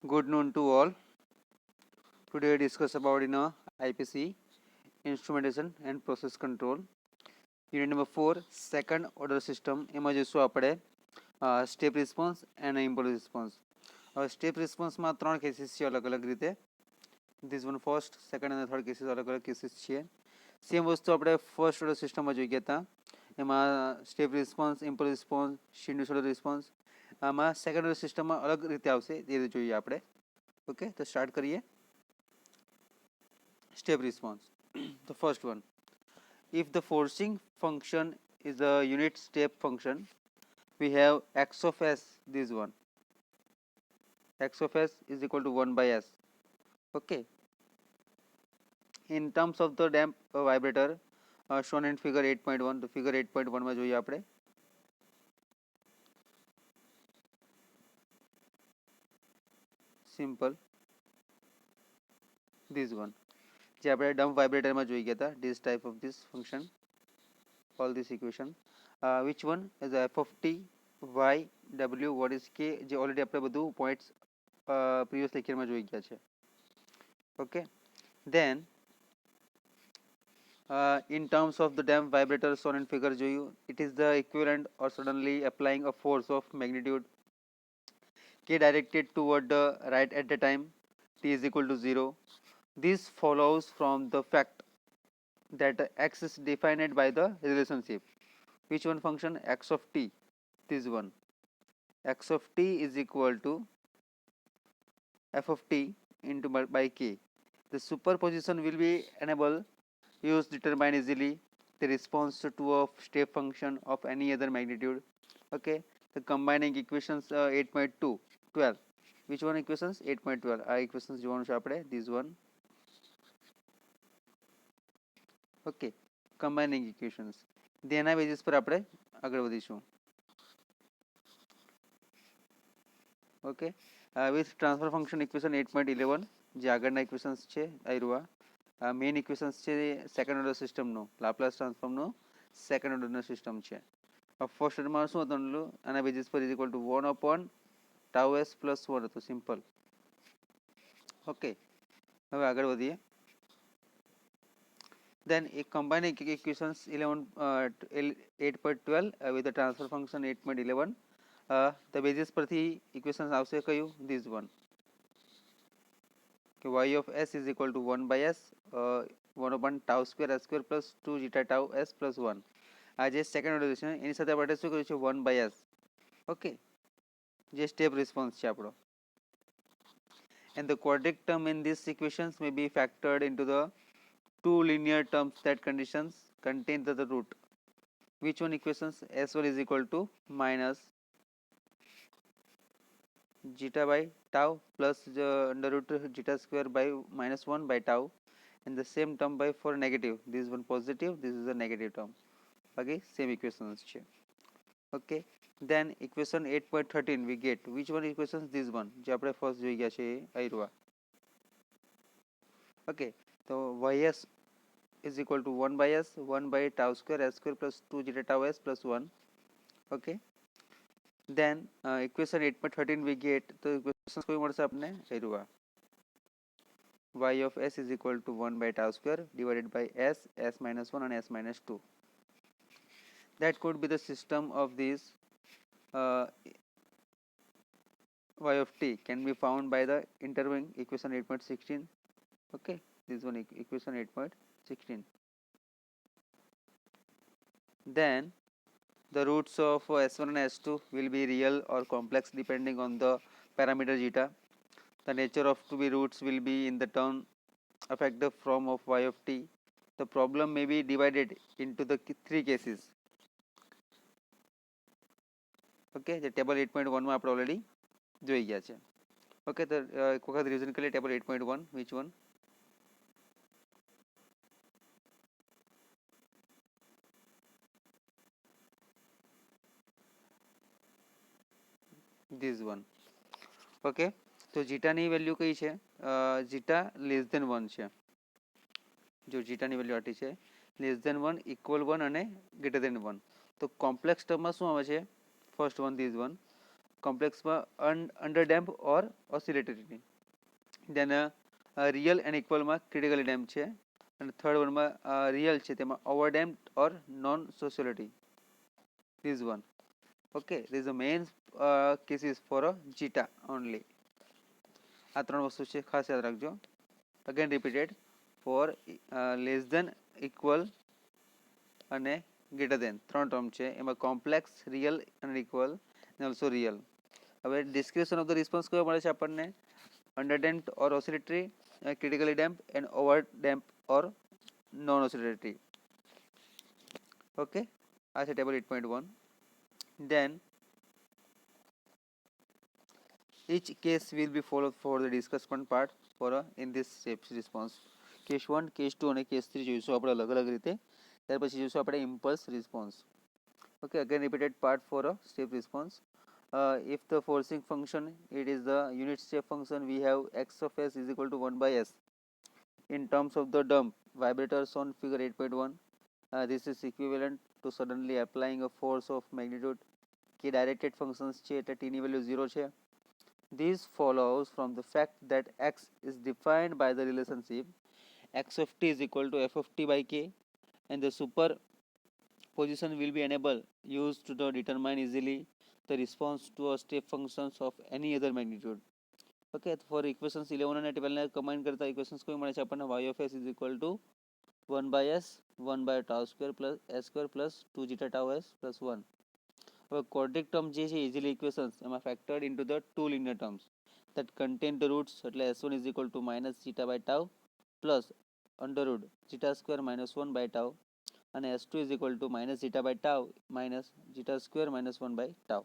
Good noon to all. Today we discuss about IPC, instrumentation and process control. Unit number 4, second order system. એમાં જોઈશું આપણે step response અને impulse response. હવે step રિસ્પોન્સમાં ત્રણ cases છે અલગ અલગ રીતે. ધીસ વન ફર્સ્ટ, સેકન્ડ અને થર્ડ કેસીસ અલગ અલગ કેસીસ છે. સેમ વસ્તુ આપણે ફર્સ્ટ ઓર્ડર સિસ્ટમમાં જોઈ ગયા હતા. એમાં step response, impulse response, sinusoidal response. આમાં સેકન્ડ ઓર્ડર સિસ્ટમમાં અલગ રીતે આવશે તે રીતે જોઈએ આપણે. ઓકે, તો સ્ટાર્ટ કરીએ. Step response. The first one, if the forcing function is a unit step function, we have x of s, this one, x of s is equal to 1 by s. Okay, in terms of the damp vibrator shown in figure 8.1, the figure 8.1 માં જોઈએ આપણે. Simple, this one જે આપણે dump વાઇબ્રેટરમાં જોઈ ગયા હતા. this type of this function, all this equation, which one is f of t, y, w, what is k, જે already આપણે બધું પોઈન્ટ્સ પ્રીવિયસ લેક્ચરમાં જોઈ ગયા છે. Okay, then in terms of the damp vibrator shown in figure જોયું, it is the equivalent or suddenly applying a force of magnitude k directed toward the right at the time t is equal to 0. This follows from the fact that x is defined by the relationship. Which one function? X of t, this one. X of t is equal to f of t into by k. The superposition will be enable use determine easily the response to a step function of any other magnitude. Okay, the combining equations 8.2 12. Which one equations? 8.12 આ equations જોવાનું છે આપણે, this one. Okay, કમ્બાઇનિંગ equations તેના basis પર આપણે આગળ વધીશું. Okay, with transfer function equation 8.11 જે આગળના ઇક્વેશન્સ છે આયરુઆ મેઇન ઇક્વેશન્સ છે સેકન્ડ ઓર્ડર સિસ્ટમનો લાપ્લાસ ટ્રાન્સફોર્મનો સેકન્ડ ઓર્ડરનો સિસ્ટમ છે. ફર્સ્ટ ઓર્ડરમાં શું હતું આના બેઝિસ પર is equal to 1 upon tau s plus 1 હતું, સિમ્પલ. ઓકે, હવે આગળ વધીએ. Then a combining equations 8.12 with the transfer function 8.11. The basis પરથી equations આવશે કયું? This one. Y of s is equal to 1 by s 1 upon tau square s square plus 2 zeta tau s plus 1. આ જે second order છે એની સાથે આપણે શું કર્યું છે? 1 by s. ઓકે, જે સ્ટેપ રિસ્પોન્સ છે આપણો. And the quadratic term in these equations may be factored into the two linear terms that conditions contain the root. Which one equations? S1 is equal to minus zeta by tau plus the under root zeta square by minus 1 by tau, and the same term by for negative. This one positive, this is a negative term. Okay, same equations. Okay, then equation 8.13 we get which one equations? This one જે આપણે first જોઈ ગયા છે આયરુઆ. Okay, so ys is equal to 1 by s 1 by tau square s square plus 2 zeta tau s plus 1. Okay, then equation 8.13 we get તો equations કોઈ મળશે આપણે આયરુઆ. Y of s is equal to 1 by tau square divided by s, s minus 1 and s minus 2. That could be the system of this y of t can be found by the intervening equation 8.16. Okay, this one equation 8.16. Then the roots of s1 and s2 will be real or complex depending on the parameter zeta. The nature of to be roots will be in the term affect the form of y of t. The problem may be divided into the three cases. Okay, the table 8.1 માં આપણે already જોઈ ગયા છે. Okay, તો એક વખત revision કરીએ table 8.1. which one? This one. Okay, તો જીટાની વેલ્યુ કઈ છે? જીટા લેસ ધેન 1 છે. જો જીટાની વેલ્યુ આટલી છે, લેસ ધેન 1, ઇક્વલ 1 અને ગ્રેટર ધેન 1. તો કોમ્પ્લેક્સ ટર્મમાં શું આવે છે? First one, this one. કોમ્પ્લેક્સમાં underdamped or oscillatory. Then real and ઇક્વલમાં ક્રિટિકલી ડેમ્પ છે, અને થર્ડ વનમાં રિયલ છે તેમાં overdamped or non oscillatory. This one. Okay, this the main cases for zeta only. આ ત્રણ વસ્તુ છે, ખાસ યાદ રાખજો. Again repeated, for less than, equal અને ગ્રેટર દેન ત્રણ ટર્મ છે, એમાં કોમ્પ્લેક્સ, રિયલ અને ઇક્વલ અને ઓલ્સો રિયલ. હવે ડિસ્ક્રિપ્શન ઓફ ધ રિસ્પોન્સ કયો મળે છે આપણને? Underdamped or oscillatory, critically damped and overdamped or non oscillatory. Okay, આ છે table 8.1. Then each case will be followed for the discussion part for in this step response. Case 1, case 2 અને case 3 જોઈશું આપણે અલગ અલગ રીતે. ત્યાર પછી જોઈશું આપણે impulse response. Okay, again repeated part for a step response. If the forcing function, it is the unit step function, we have x of s is equal to 1 by s. In terms of the dump vibrators on figure 8.1, this is equivalent to suddenly applying a force of magnitude k directed functions છે એટલે t ની value 0 છે. This follows from the fact that x is defined by the relationship x of t is equal to f of t by k, and the superposition will be enabled used to determine easily the response to a step functions of any other magnitude. Okay, for equations 11 અને 12 ને combine કરતા equations કોઈ મળે છે આપણને? y of s is equal to 1 by s 1 by tau square plus s square plus 2 zeta tau s plus 1. હવે quadratic term જે છે easily equations એમાં factored into the two linear terms that contain the roots, એટલે s1 is equal to minus zeta by tau plus under root zeta square minus 1 by tau, અને s2 is equal to minus zeta by tau minus zeta square minus 1 by tau.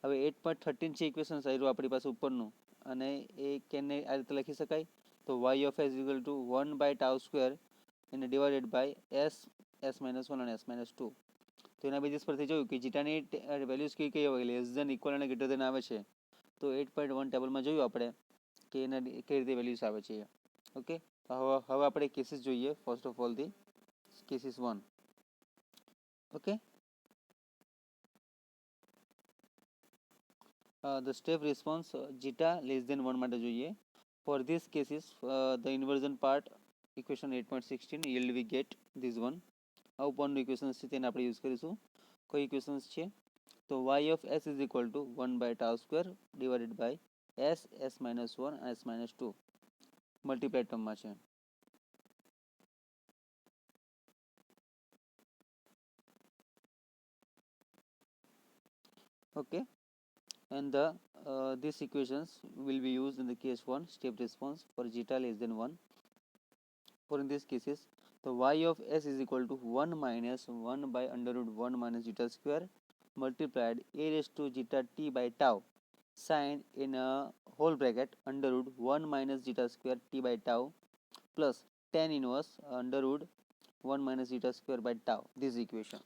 હવે 8.13 છે equation આવ્યું આપણી પાસે ઉપરનું, અને એ કેને આ રીતે લખી શકાય? તો y of s is equal to 1 by tau square એને divided by s s minus 1 અને s minus 2. તો એના બેઝિસ પરથી જોયું કે જીટાની વેલ્યુઝ કઈ કઈ હોય, લેસ દેન, ઇક્વલ અને ગ્રેટર દેન આવે છે. તો 8.1 ટેબલમાં જોયું આપણે કે એના કઈ રીતે વેલ્યુઝ આવે છે. ઓકે, હવે આપણે કેસીસ જોઈએ. First of all the cases 1. Okay, the step response zeta less than 1 માટે જોઈએ. For this cases, the inversion part equation 8.16 yield we get this one. આ ઉપરનું ઇક્વેશન્સ છે તેને આપણે યુઝ કરીશું. કોઈ ઇક્વેશન્સ છે? તો y of s is equal to 1 by tau square divided by s s minus 1 and s minus 2 multiply ટર્મમાં છે. Okay, and the these equations will be used in the case 1 step response for zeta less than 1. For in these cases, the y of s is equal to 1 minus 1 by under root 1 minus zeta square multiplied a raised to zeta t by tau sine in a whole bracket under root 1 minus zeta square t by tau plus tan inverse under root 1 minus zeta square by tau. This equation.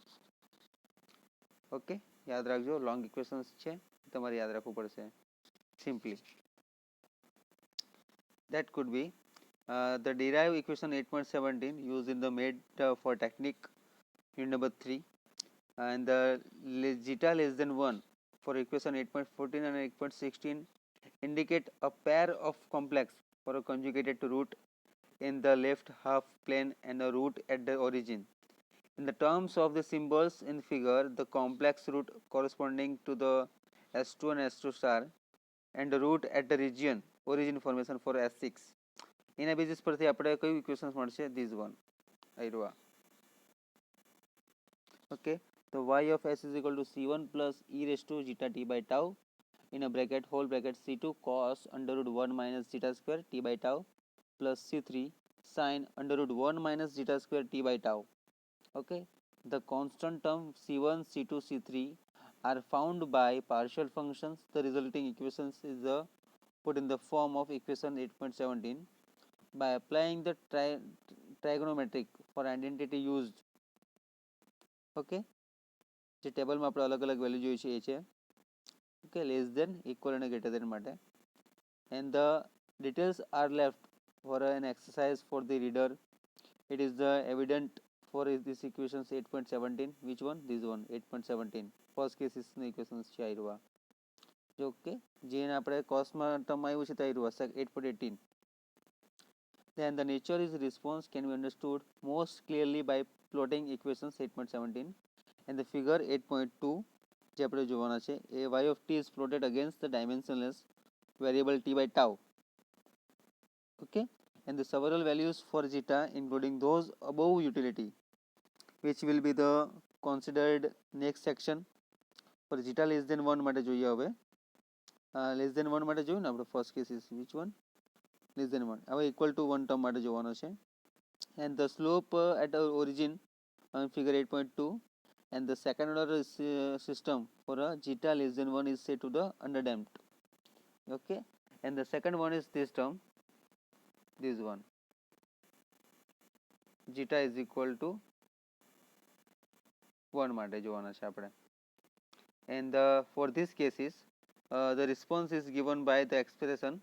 Okay, યાદ રાખજો, long equations છે, તમારે યાદ રાખવું પડશે simply. That could be the derived equation 8.17 used in the made for technique unit number 3, and the zeta less than 1 for equation 8.14 and 8.16 indicate a pair of complex for a conjugated to root in the left half plane and a root at the origin. In the terms of the symbols in figure, the complex root corresponding to the s2 and s2 star and the root at the origin formation for s6. એના basis પરથી આપણે કયું equations મળશે? This one આયરુઆ. Okay, તો y of s is equal to c1 plus e raised to zeta t by tau in a bracket whole bracket c2 cos under root 1 minus zeta square t by tau plus c3 sin under root 1 minus zeta square t by tau. Okay, the constant term c1 c2 c3 are found by partial functions. The resulting equations is put in the form of equation 8.17 by applying the trigonometric for identity used. Okay, જે ટેબલમાં આપણે અલગ અલગ value જોઈ છે એ છે. Okay, less than, equal અને greater દેન માટે. and the details are left for an exercise for the reader. It is the evident for this equations 8.17. Which one? This one 8.17. First case is the equations છે આયરુઆ. જો કે જેને આપણે કોસ્ટમાં term આવ્યું છે તે આવ્યું હશે 8.18. Then the nature is response can be understood most clearly by plotting equations 8.17 and the figure 8.2 જે આપણે જોવાના છે એ y of t is plotted against the dimensionless variable t by tau. Okay, and the several values for zeta including those above utility which will be the considered next section. For zeta less than 1 માટે જોઈએ હવે less than 1 માટે જોયું ને આપણે first case is which one less than 1 હવે equal to 1 term માટે જોવાનો છે. And the slope at our origin figure 8.2 and the second order system for a zeta less than 1 is set to the underdamped. Okay, and the second one is this term, this one, zeta is equal to 1 માટે જોવાના છે આપણે. And for these cases the response is given by the expression,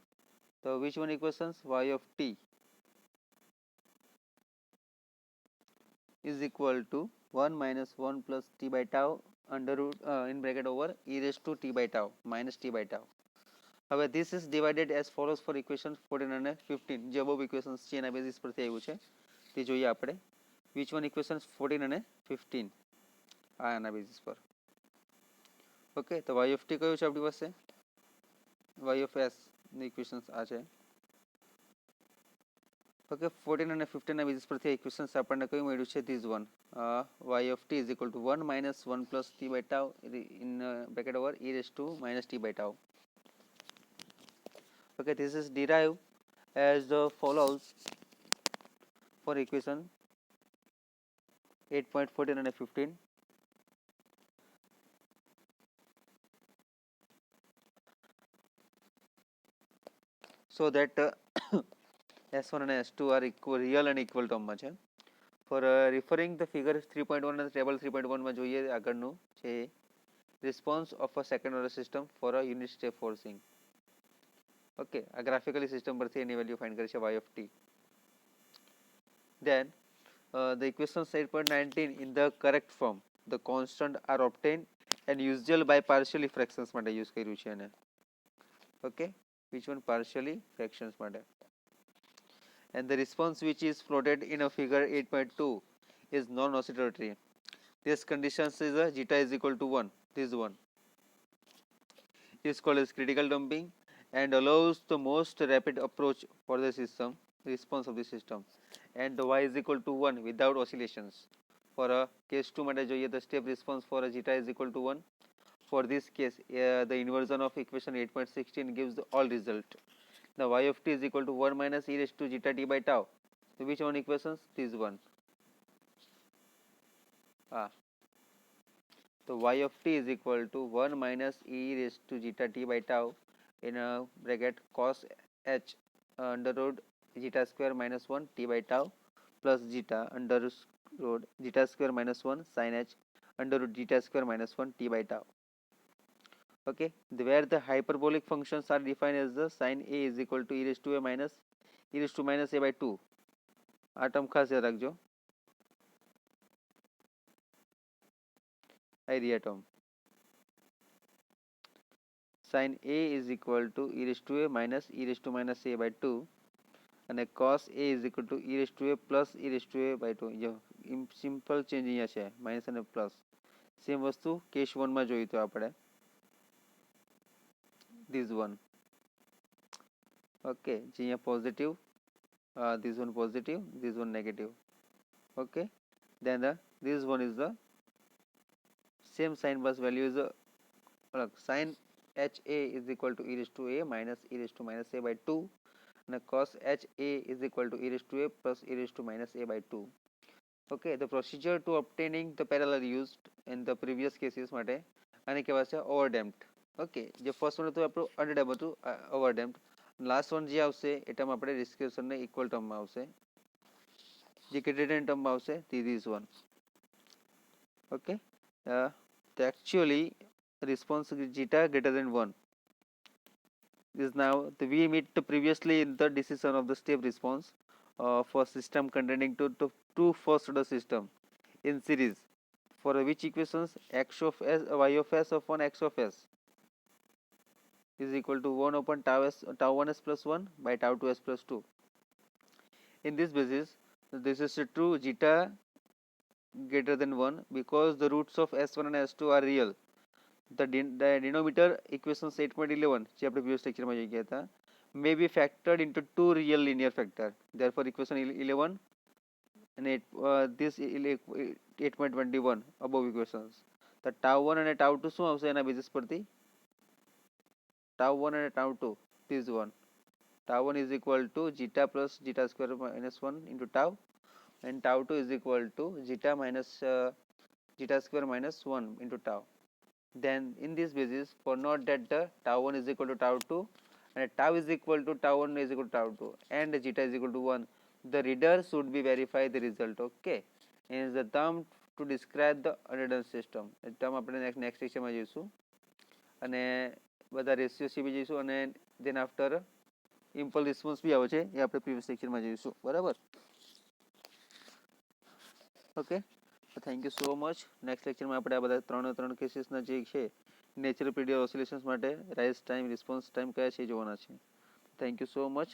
so which one equations, y of t is equal to 1 minus 1 plus t by tau under root in bracket over e raised to t by tau minus t by tau. હવે this is divided as follows for equation 14 અને 15 જે above equations છે એના basis પરથી આવ્યું છે તે જોઈએ આપણે. which one equations 14 અને 15 આ એના બેસિસ પર. ઓકે, તો y of t કયું છે આપણી પાસે, y of s ની ઇક્વેશન્સ આ છે. ઓકે, 14 અને 15 ના બેસિસ પરથી ઇક્વેશન્સ આપણને કયું મળ્યું છે, this one, y of t is equal to 1 minus 1 plus t by tau in bracket over e raised to minus t by tau. Okay, this is derived as the follows for equation 8.14 and 15. So that S1 and S2 are equal, real and equal term માં છે. For referring the figure 3.1 and table 3.1 માં જોઈએ આગળનું છે response of a second order system for a unit step forcing. Okay, આ graphically system પરથી એની value find કરી છે y of t. Then the equation 8.19 in the correct form the constant are obtained and usual by partially fractions માટે use કર્યું છે એને. Okay, which one, partially fractions માટે. And the response which is plotted in a figure 8.2 is non-oscillatory. This condition is zeta is equal to 1. This one is called as critical damping and allows the most rapid approach for the system response of the system. And y is equal to 1 without oscillations. For a case 2 માટે જોઈએ the step response for a zeta is equal to 1. For this case the inversion of equation 8.16 gives the all result. Now y of t is equal to 1 minus e raised to zeta t by tau. So which one equations, this one. So y of t is equal to 1 minus e raised to zeta t by tau in a bracket cos h under root zeta square minus 1 t by tau plus zeta under root zeta square minus 1 sin h under root zeta square minus 1 t by tau. Okay, where the hyperbolic functions are defined as the sin a is equal to e raised to a minus e raised to minus a by 2. આ term ખાસ યાદ રાખજો, area term. Sin a is equal to e raised to a minus a by 2 and cos a is equal to e raised to a plus e raised to a by 2. જો simple change અહીંયા છે, minus અને plus. Same વસ્તુ case 1 માં જોયું તો આપણે this one. Okay, જે અહીંયા positive, this one positive, this one negative. Okay, then this one is the same sign plus value is sin h a is equal to e raised to a minus e raised to minus a by 2 and cos h a is equal to e raised to a plus e raised to minus a by 2. Okay, the procedure to obtaining the parallel used in the previous cases માટે આને કહેવાય છે overdamped. Okay, જે first one હતું આપણું અંડરડેમ્પ હતું, overdamped. Last one જે આવશે એ ટર્મ આપણે ડિસ્ક્રિપ્શનને ઇક્વલ ટર્મમાં આવશે, જે ગ્રેટર ટર્મમાં આવશે this one. Okay, actually response zeta greater than 1 is now we meet previously in the decision of the step response for system containing two first order system in series for which equations x of s y of s of 1 x of s. is equal to 1 upon tau 1s plus 1 by tau 2s plus 2. In this basis, this is true zeta greater than 1 because the roots of s1 and s2 are real. The denominator equation 8.11 જે આપણે previous lecture માં જોઈ ગયા હતા may be factored into two real linear factor. Therefore equation 11 and this 8.21 above equations. The tau 1 and tau 2 શું આવશે એના basis પરથી? Tau 1 and tau 2, this one. Tau 1 is equal to zeta plus zeta square minus 1 into tau, and tau 2 is equal to zeta minus zeta square minus 1 into tau. Then in this basis, for note that the tau 1 is equal to tau 2 and tau is equal to tau 1 is equal to tau 2 and zeta is equal to 1, the reader should be verify the result. Okay, and is the term to describe the redundant system. term આપણે next section માં જોઈશું અને બધા ratio શીખી જઈશું અને then after impulse response બી આવે છે એ આપણે પ્રીવિયસ લેક્ચરમાં જોઈશું બરાબર. Okay, thank you so much. Next લેક્ચરમાં આપણે આ બધા ત્રણ કેસીસના જે છે નેચરલ પીરિયડ ઓસિલેશન્સ માટે રાઇઝ ટાઈમ રિસ્પોન્સ ટાઈમ કયા છે એ જોવાના છે. Thank you so much.